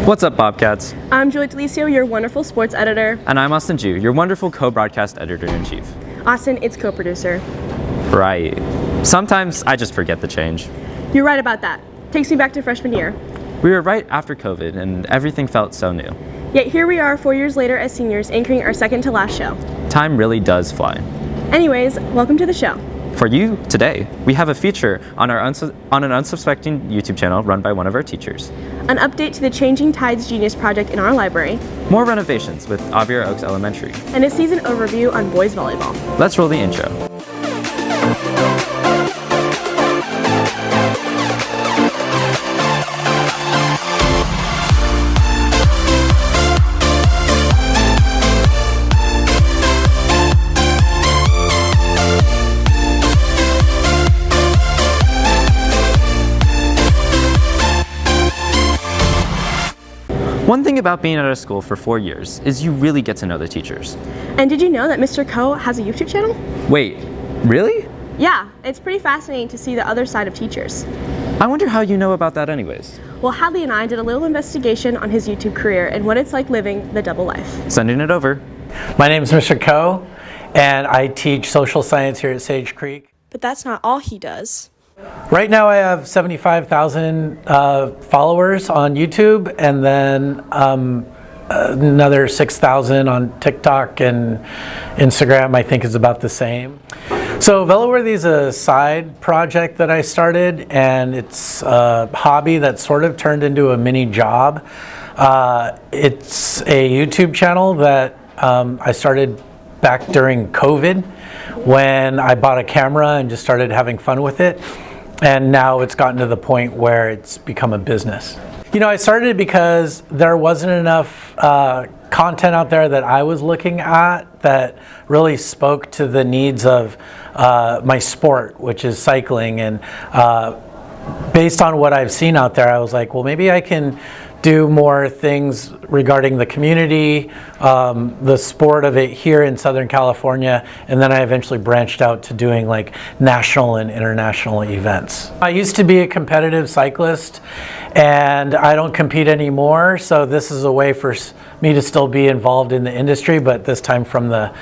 What's up, Bobcats? I'm Juliette, your wonderful sports editor. And I'm Austin Ju, your wonderful co-broadcast editor-in-chief. Austin, it's co-producer. Right. Sometimes I just forget the change. You're right about that. Takes me back to freshman year. We were right after COVID, and everything felt so new. Yet here we are 4 years later as seniors, anchoring our second to last show. Time really does fly. Anyways, welcome to the show. For you, today, we have a feature on an unsuspecting YouTube channel run by one of our teachers. An update to the Changing Tides Genius project in our library. More renovations with Avier Oaks Elementary. And a season overview on boys volleyball. Let's roll the intro. One thing about being at a school for 4 years is you really get to know the teachers. And did you know that Mr. Ko has a YouTube channel? Wait, really? Yeah, it's pretty fascinating to see the other side of teachers. I wonder how you know about that anyways. Well, Hadley and I did a little investigation on his YouTube career and what it's like living the double life. Sending it over. My name is Mr. Ko, and I teach social science here at Sage Creek. But that's not all he does. Right now I have 75,000 followers on YouTube, and then another 6,000 on TikTok, and Instagram I think is about the same. So Veloworthy is a side project that I started, and it's a hobby that sort of turned into a mini job. It's a YouTube channel that I started back during COVID when I bought a camera and just started having fun with it. And now it's gotten to the point where it's become a business. You know, I started it because there wasn't enough content out there that I was looking at that really spoke to the needs of my sport, which is cycling. And based on what I've seen out there, I was like, well, maybe I can do more things regarding the community, the sport of it here in Southern California, and then I eventually branched out to doing like national and international events. I used to be a competitive cyclist, and I don't compete anymore, so this is a way for me to still be involved in the industry, but this time from the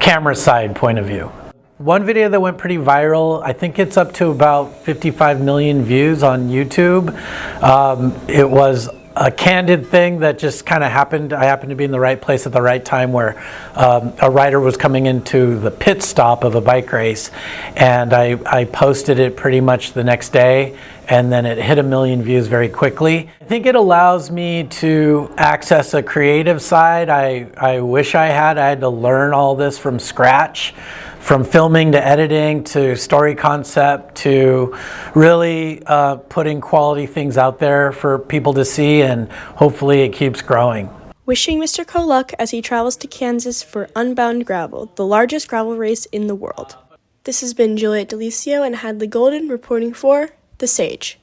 camera side point of view. One video that went pretty viral, I think it's up to about 55 million views on YouTube. It was a candid thing that just kind of happened. I happened to be in the right place at the right time where a rider was coming into the pit stop of a bike race, and I posted it pretty much the next day, and then it hit 1 million views very quickly. I think it allows me to access a creative side I wish I had. I had to learn all this from scratch. From filming to editing to story concept to really putting quality things out there for people to see, and hopefully it keeps growing. Wishing Mr. Ko luck as he travels to Kansas for Unbound Gravel, the largest gravel race in the world. This has been Juliette and Hadley Golden reporting for The Sage.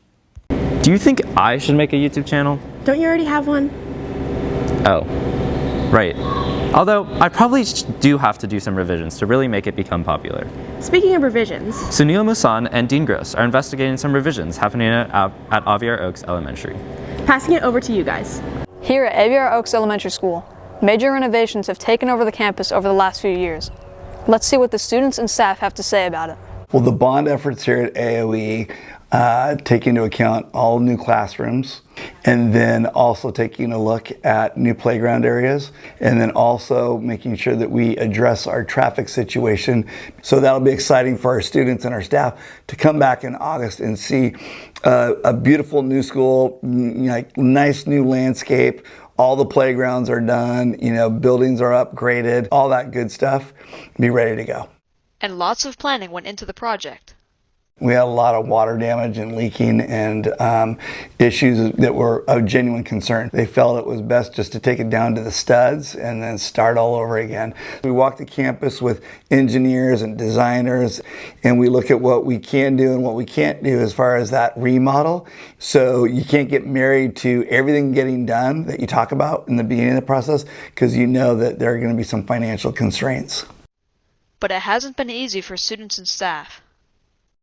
Do you think I should make a YouTube channel? Don't you already have one? Oh, right. Although, I probably do have to do some revisions to really make it become popular. Speaking of revisions, Sunil, Musson, and Dean Gross are investigating some revisions happening at Avier Oaks Elementary. Passing it over to you guys. Here at Avier Oaks Elementary School, major renovations have taken over the campus over the last few years. Let's see what the students and staff have to say about it. Well, the bond efforts here at AOE take into account all new classrooms, and then also taking a look at new playground areas, and then also making sure that we address our traffic situation. So that'll be exciting for our students and our staff to come back in August and see a beautiful new school, like nice new landscape. All the playgrounds are done, buildings are upgraded, all that good stuff. Be ready to go. And lots of planning went into the project. We had a lot of water damage and leaking and issues that were of genuine concern. They felt it was best just to take it down to the studs and then start all over again. We walk the campus with engineers and designers, and we look at what we can do and what we can't do as far as that remodel. So you can't get married to everything getting done that you talk about in the beginning of the process, because you know that there are going to be some financial constraints. But it hasn't been easy for students and staff.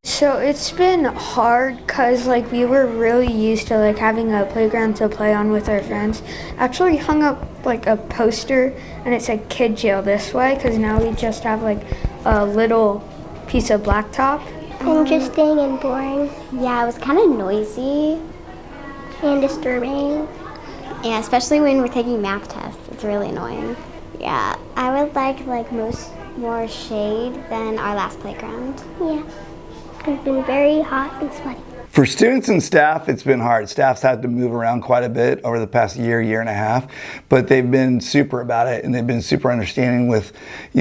So it's been hard because like we were really used to like having a playground to play on with our friends. Actually hung up like a poster and it said kid jail this way because now we just have like a little piece of blacktop. Interesting and boring. Yeah, it was kind of noisy and disturbing. Yeah, especially when we're taking math tests. It's really annoying. Yeah, I would like more shade than our last playground. Yeah. It's been very hot and sweaty. For students and staff, it's been hard. Staff's had to move around quite a bit over the past year and a half, but they've been super about it and they've been super understanding with,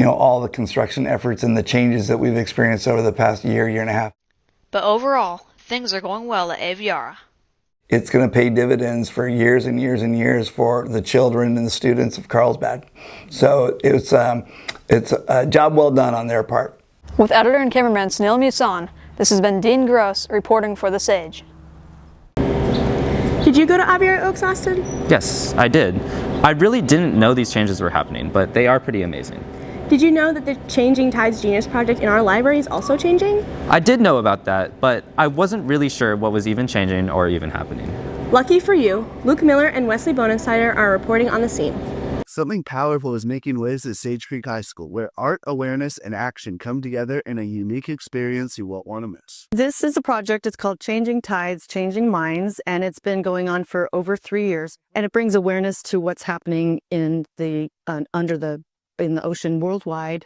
all the construction efforts and the changes that we've experienced over the past year and a half. But overall, things are going well at Aviara. It's going to pay dividends for years and years and years for the children and the students of Carlsbad. So it's a job well done on their part. With editor and cameraman Sunil Musson, this has been Dean Gross reporting for The Sage. Did you go to Aviara Oaks, Austin? Yes, I did. I really didn't know these changes were happening, but they are pretty amazing. Did you know that the Changing Tides Genius Project in our library is also changing? I did know about that, but I wasn't really sure what was even changing or even happening. Lucky for you, Luke Miller and Wesley Bodensteiner are reporting on the scene. Something powerful is making waves at Sage Creek High School, where art, awareness, and action come together in a unique experience you won't want to miss. This is a project, it's called Changing Tides, Changing Minds, and it's been going on for over 3 years. And it brings awareness to what's happening in the ocean worldwide.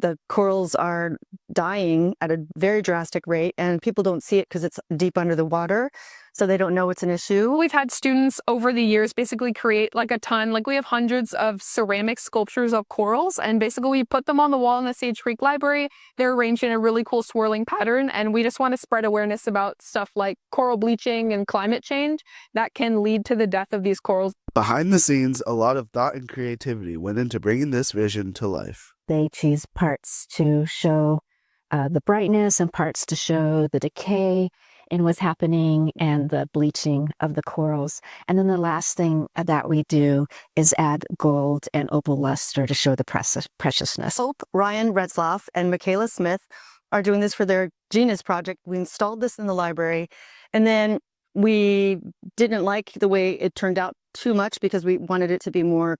The corals are dying at a very drastic rate, and people don't see it because it's deep under the water, so they don't know it's an issue. We've had students over the years basically create like a ton, like we have hundreds of ceramic sculptures of corals, and basically we put them on the wall in the Sage Creek Library. They're arranged in a really cool swirling pattern, and we just want to spread awareness about stuff like coral bleaching and climate change that can lead to the death of these corals. Behind the scenes, a lot of thought and creativity went into bringing this vision to life. They choose parts to show the brightness and parts to show the decay in what's happening and the bleaching of the corals. And then the last thing that we do is add gold and opal luster to show the preciousness. Hope, Ryan Retzloff, and Michaela Smith are doing this for their Genius project. We installed this in the library, and then we didn't like the way it turned out too much because we wanted it to be more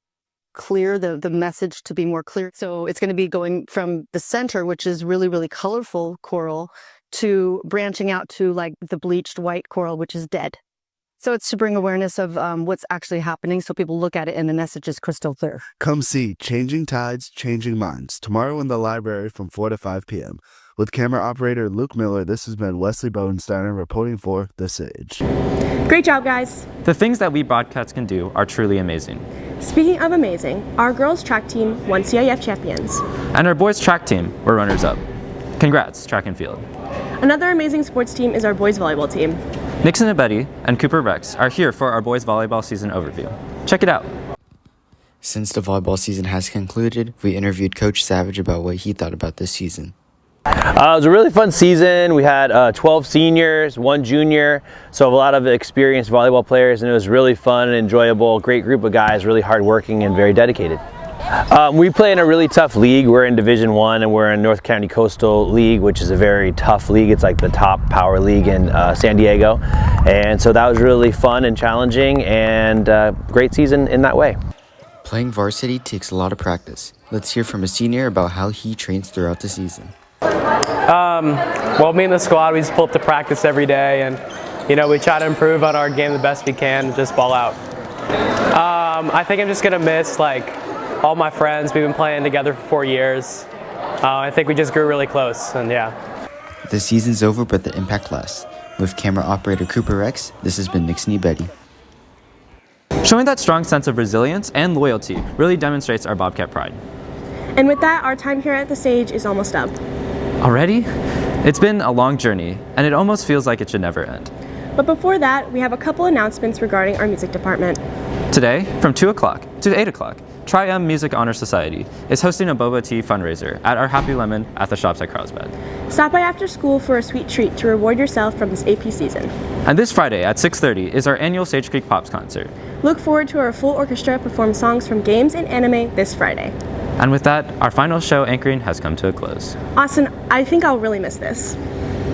clear, the message to be more clear. So it's going to be going from the center, which is really, really colorful coral, to branching out to like the bleached white coral, which is dead. So it's to bring awareness of what's actually happening so people look at it and the message is crystal clear. Come see Changing Tides, Changing Minds tomorrow in the library from 4 to 5 p.m. With camera operator Luke Miller, this has been Wesley Bodensteiner reporting for The Sage. Great job, guys. The things that we broadcasts can do are truly amazing. Speaking of amazing, our girls track team won CIF champions. And our boys track team were runners-up. Congrats, track and field. Another amazing sports team is our boys volleyball team. Nixon and Ebete and Cooper Rex are here for our boys volleyball season overview. Check it out. Since the volleyball season has concluded, we interviewed Coach Savage about what he thought about this season. It was a really fun season. We had 12 seniors, 1 junior, so a lot of experienced volleyball players, and it was really fun and enjoyable. Great group of guys, really hardworking and very dedicated. We play in a really tough league. We're in Division I, and we're in North County Coastal League, which is a very tough league. It's like the top power league in San Diego, and so that was really fun and challenging, and great season in that way. Playing varsity takes a lot of practice. Let's hear from a senior about how he trains throughout the season. Well, me and the squad, we just pull up to practice every day, and we try to improve on our game the best we can and just ball out. I think I'm just gonna miss all my friends. We've been playing together for 4 years. I think we just grew really close, and yeah. The season's over, but the impact lasts. With camera operator Cooper Rex, this has been Nixon Ebete. Showing that strong sense of resilience and loyalty really demonstrates our Bobcat pride. And with that, our time here at the Sage is almost up. Already? It's been a long journey, and it almost feels like it should never end. But before that, we have a couple announcements regarding our music department. Today, from 2 o'clock to 8 o'clock, Tri-M Music Honor Society is hosting a boba tea fundraiser at our Happy Lemon at the shops at Carlsbad. Stop by after school for a sweet treat to reward yourself from this AP season. And this Friday at 6:30 is our annual Sage Creek Pops concert. Look forward to our full orchestra perform songs from games and anime this Friday. And with that, our final show anchoring has come to a close. Austin, I think I'll really miss this.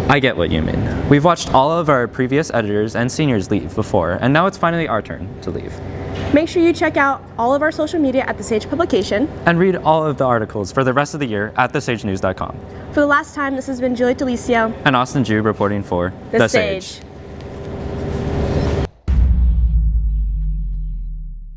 I get what you mean. We've watched all of our previous editors and seniors leave before, and now it's finally our turn to leave. Make sure you check out all of our social media at The Sage Publication. And read all of the articles for the rest of the year at thesagenews.com. For the last time, this has been Juliette Delicio and Austin Jew reporting for The Sage.